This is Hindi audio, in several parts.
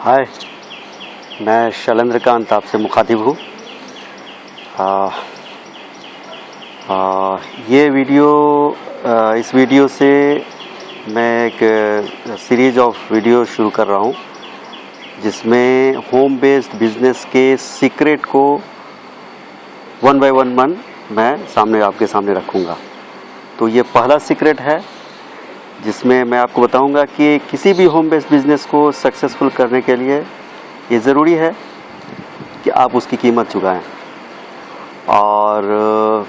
हाय, मैं शैलेंद्रकांत आपसे मुखातिब हूँ। ये वीडियो इस वीडियो से मैं एक सीरीज़ ऑफ वीडियो शुरू कर रहा हूँ जिसमें होम बेस्ड बिजनेस के सीक्रेट को वन बाय वन मैं आपके सामने रखूँगा। तो ये पहला सीक्रेट है जिसमें मैं आपको बताऊंगा कि किसी भी होम बेस्ड बिज़नेस को सक्सेसफुल करने के लिए ये ज़रूरी है कि आप उसकी कीमत चुकाएं। और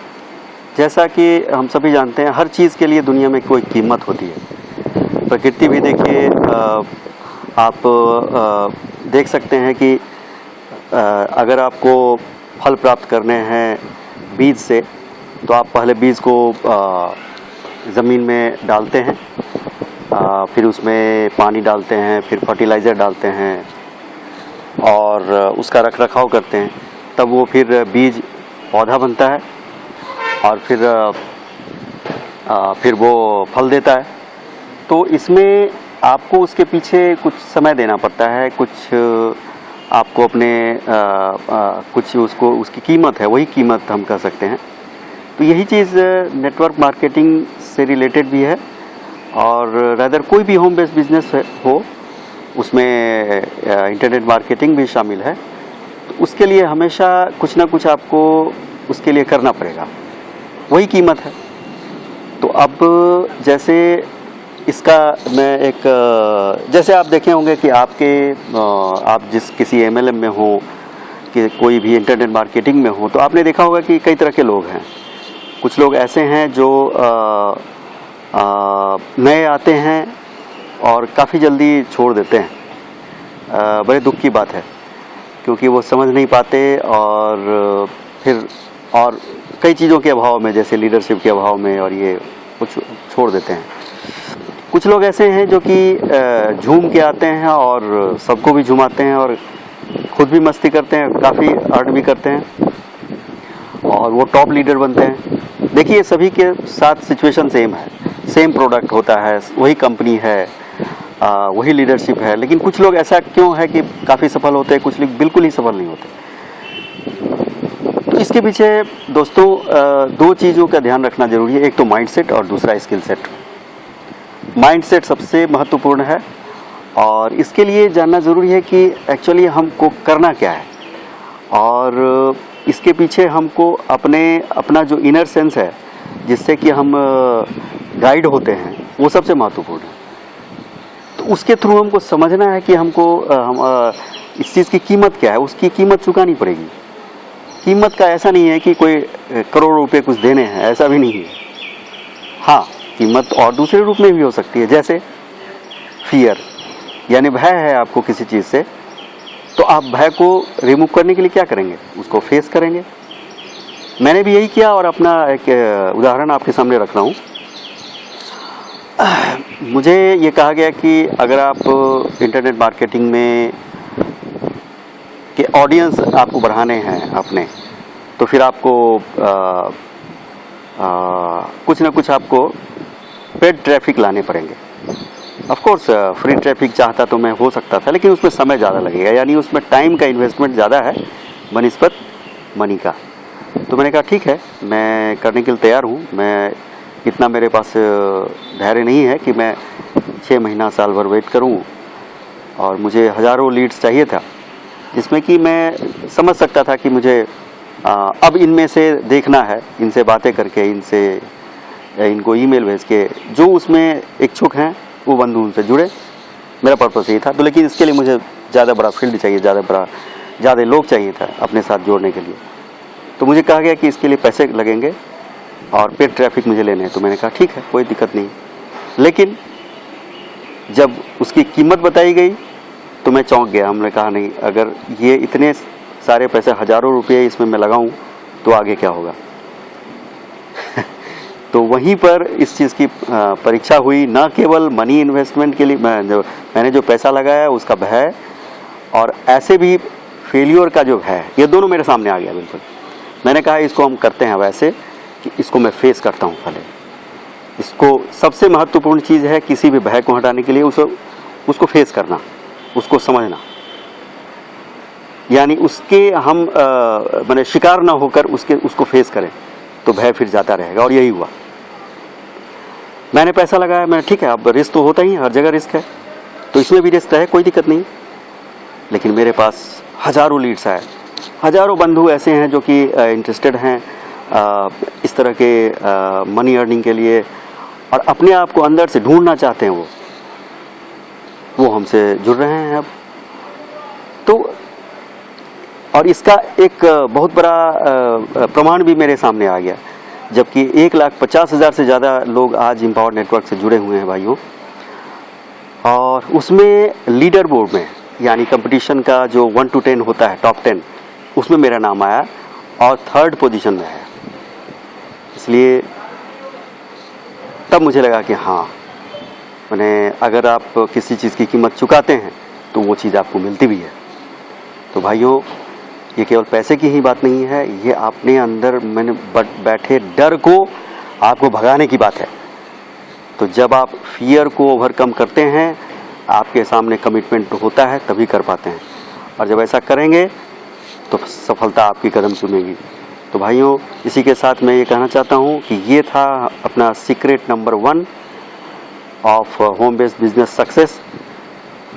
जैसा कि हम सभी जानते हैं, हर चीज़ के लिए दुनिया में कोई कीमत होती है। प्रकृति भी देखिए, आप देख सकते हैं कि अगर आपको फल प्राप्त करने हैं बीज से, तो आप पहले बीज को ज़मीन में डालते हैं, फिर उसमें पानी डालते हैं, फिर फर्टिलाइज़र डालते हैं और उसका रख रखाव करते हैं, तब वो फिर बीज पौधा बनता है और फिर वो फल देता है। तो इसमें आपको उसके पीछे कुछ समय देना पड़ता है, कुछ आपको अपने कुछ उसकी कीमत है, वही कीमत हम कह सकते हैं। तो यही चीज़ नेटवर्क मार्केटिंग से रिलेटेड भी है, और रादर कोई भी होम बेस्ड बिजनेस हो उसमें इंटरनेट मार्केटिंग भी शामिल है। तो उसके लिए हमेशा कुछ ना कुछ आपको उसके लिए करना पड़ेगा, वही कीमत है। तो अब जैसे इसका मैं जैसे आप देखे होंगे कि आप किसी MLM में हो कि कोई भी इंटरनेट मार्केटिंग में हो, तो आपने देखा होगा कि कई तरह के लोग हैं। कुछ लोग ऐसे हैं जो नए आते हैं और काफ़ी जल्दी छोड़ देते हैं। बड़े दुख की बात है, क्योंकि वो समझ नहीं पाते और कई चीज़ों के अभाव में, जैसे लीडरशिप के अभाव में, और ये कुछ छोड़ देते हैं। कुछ लोग ऐसे हैं जो कि झूम के आते हैं और सबको भी झुमाते हैं और खुद भी मस्ती करते हैं, काफ़ी अर्न भी करते हैं और वो टॉप लीडर बनते हैं। देखिए, सभी के साथ सिचुएशन सेम है, सेम प्रोडक्ट होता है, वही कंपनी है, वही लीडरशिप है, लेकिन कुछ लोग ऐसा क्यों है कि काफ़ी सफल होते हैं, कुछ लोग बिल्कुल ही सफल नहीं होते। तो इसके पीछे दोस्तों दो चीज़ों का ध्यान रखना जरूरी है, एक तो माइंडसेट और दूसरा स्किल सेट। माइंडसेट सबसे महत्वपूर्ण है और इसके लिए जानना ज़रूरी है कि एक्चुअली हमको करना क्या है, और इसके पीछे हमको अपना जो इनर सेंस है जिससे कि हम गाइड होते हैं, वो सबसे महत्वपूर्ण है। तो उसके थ्रू हमको समझना है कि इस चीज़ की कीमत क्या है, उसकी कीमत चुकानी पड़ेगी। कीमत का ऐसा नहीं है कि कोई करोड़ रुपए कुछ देने हैं, ऐसा भी नहीं है। हाँ, कीमत और दूसरे रूप में भी हो सकती है, जैसे फियर, यानी भय है आपको किसी चीज़ से, तो आप भय को रिमूव करने के लिए क्या करेंगे, उसको फेस करेंगे। मैंने भी यही किया और अपना एक उदाहरण आपके सामने रख रहा हूँ। मुझे ये कहा गया कि अगर आप इंटरनेट मार्केटिंग में के ऑडियंस आपको बढ़ाने हैं अपने, तो फिर आपको कुछ ना कुछ आपको पेड ट्रैफिक लाने पड़ेंगे। ऑफ कोर्स फ्री ट्रैफिक चाहता तो मैं हो सकता था, लेकिन उसमें समय ज़्यादा लगेगा, यानी उसमें टाइम का इन्वेस्टमेंट ज़्यादा है बनिस्बत मनी का। तो मैंने कहा ठीक है, मैं करने के लिए तैयार हूँ। मैं इतना मेरे पास धैर्य नहीं है कि मैं 6 महीना साल भर वेट करूँ, और मुझे हज़ारों लीड्स चाहिए था, जिसमें कि मैं समझ सकता था कि मुझे अब इनमें से देखना है, इनसे बातें करके, इनको ईमेल भेज के, जो उसमें इच्छुक हैं वो बंधु उनसे जुड़े। मेरा पर्पस यही था। तो लेकिन इसके लिए मुझे ज़्यादा बड़ा फील्ड चाहिए, ज़्यादा लोग चाहिए था अपने साथ जोड़ने के लिए। तो मुझे कहा गया कि इसके लिए पैसे लगेंगे और पेड ट्रैफिक मुझे लेने हैं। तो मैंने कहा ठीक है, कोई दिक्कत नहीं। लेकिन जब उसकी कीमत बताई गई तो मैं चौंक गया। हमने कहा नहीं, अगर ये इतने सारे पैसे, हज़ारों रुपये इसमें मैं लगाऊं तो आगे क्या होगा। तो वहीं पर इस चीज़ की परीक्षा हुई, ना केवल मनी इन्वेस्टमेंट के लिए मैंने जो पैसा लगाया उसका भय, और ऐसे भी फेलियर का जो भय, ये दोनों मेरे सामने आ गया बिल्कुल। मैंने कहा इसको हम करते हैं वैसे कि इसको मैं फेस करता हूँ पहले। इसको सबसे महत्वपूर्ण चीज़ है किसी भी भय को हटाने के लिए उसको फेस करना, उसको समझना। यानी उसके हम मैंने शिकार ना होकर उसको फेस करें, तो भय फिर जाता रहेगा। और यही हुआ, मैंने पैसा लगाया, मैंने ठीक है, अब रिस्क तो होता ही है, हर जगह रिस्क है, तो इसमें भी रिस्क है, कोई दिक्कत नहीं। लेकिन मेरे पास हज़ारों लीड्स आए, हज़ारों बंधु ऐसे हैं जो कि इंटरेस्टेड हैं इस तरह के मनी अर्निंग के लिए, और अपने आप को अंदर से ढूंढना चाहते हैं, वो हमसे जुड़ रहे हैं अब। तो और इसका एक बहुत बड़ा प्रमाण भी मेरे सामने आ गया, जबकि 1,50,000 से ज़्यादा लोग आज एम्पावर नेटवर्क से जुड़े हुए हैं भाइयों। और उसमें लीडर बोर्ड में, यानी कंपटीशन का जो 1 to 10 होता है, टॉप 10, उसमें मेरा नाम आया और 3rd पोजीशन में है। इसलिए तब मुझे लगा कि हाँ, मैंने अगर आप किसी चीज़ की कीमत चुकाते हैं तो वो चीज़ आपको मिलती भी है। तो भाइयों, ये केवल पैसे की ही बात नहीं है, ये अपने अंदर मैंने बैठे डर को आपको भगाने की बात है। तो जब आप फियर को ओवरकम करते हैं, आपके सामने कमिटमेंट होता है, तभी कर पाते हैं। और जब ऐसा करेंगे तो सफलता आपकी कदम चूमेगी। तो भाइयों, इसी के साथ मैं ये कहना चाहता हूँ कि ये था अपना secret number 1 of home based business success,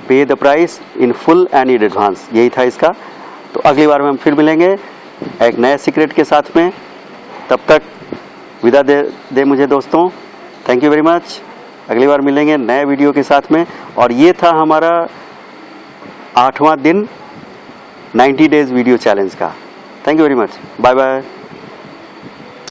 pay the price in full and in advance, यही था इसका। तो अगली बार में हम फिर मिलेंगे एक नए सीक्रेट के साथ में। तब तक विदा दे मुझे दोस्तों, थैंक यू वेरी मच। अगली बार मिलेंगे नए वीडियो के साथ में। और ये था हमारा 8वां दिन 90 डेज वीडियो चैलेंज का। Thank you very much, bye bye.